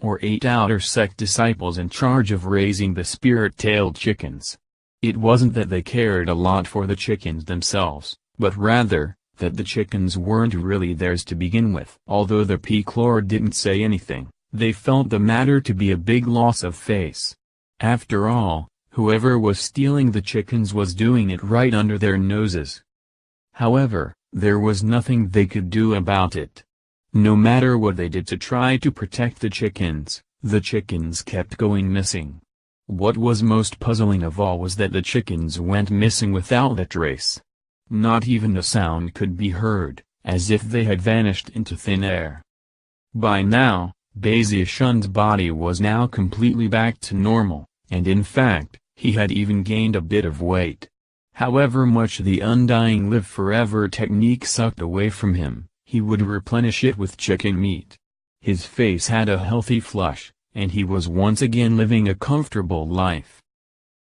or 8 outer sect disciples in charge of raising the spirit-tailed chickens. It wasn't that they cared a lot for the chickens themselves, but rather, that the chickens weren't really theirs to begin with. Although the Peak Lord didn't say anything, they felt the matter to be a big loss of face. After all, whoever was stealing the chickens was doing it right under their noses. However, there was nothing they could do about it. No matter what they did to try to protect the chickens kept going missing. What was most puzzling of all was that the chickens went missing without a trace. Not even a sound could be heard, as if they had vanished into thin air. By now, Baziashun's body was now completely back to normal, and in fact, he had even gained a bit of weight. However much the undying live forever technique sucked away from him, he would replenish it with chicken meat. His face had a healthy flush, and he was once again living a comfortable life.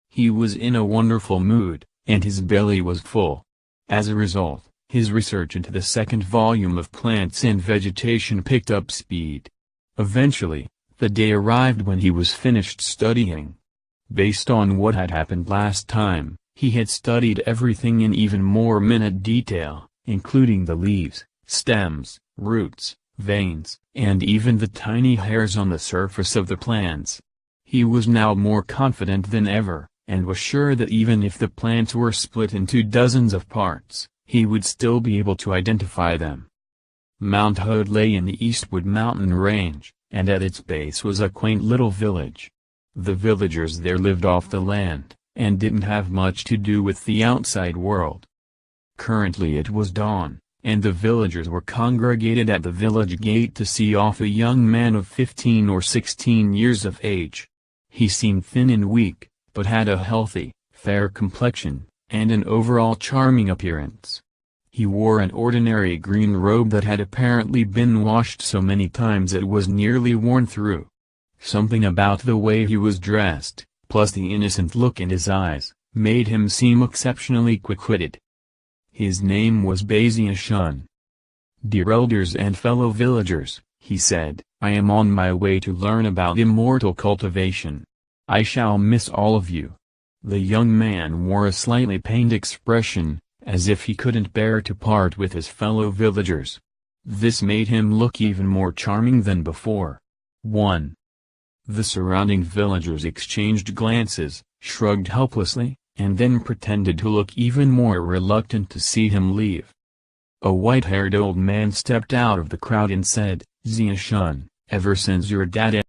He was in a wonderful mood, and his belly was full. As a result, his research into the second volume of Plants and Vegetation picked up speed. Eventually, the day arrived when he was finished studying. Based on what had happened last time, he had studied everything in even more minute detail, including the leaves, stems, roots, veins, and even the tiny hairs on the surface of the plants. He was now more confident than ever, and was sure that even if the plants were split into dozens of parts, he would still be able to identify them. Mount Hood lay in the Eastwood mountain range, and at its base was a quaint little village. The villagers there lived off the land, and didn't have much to do with the outside world. Currently it was dawn, and the villagers were congregated at the village gate to see off a young man of 15 or 16 years of age. He seemed thin and weak, but had a healthy, fair complexion, and an overall charming appearance. He wore an ordinary green robe that had apparently been washed so many times it was nearly worn through. Something about the way he was dressed, plus the innocent look in his eyes, made him seem exceptionally quick-witted. His name was Baziashun. "Dear elders and fellow villagers," he said, "I am on my way to learn about immortal cultivation. I shall miss all of you." The young man wore a slightly pained expression, as if he couldn't bear to part with his fellow villagers. This made him look even more charming than before. 1. The surrounding villagers exchanged glances, shrugged helplessly, and then pretended to look even more reluctant to see him leave. A white-haired old man stepped out of the crowd and said, "Ziashun, ever since your dad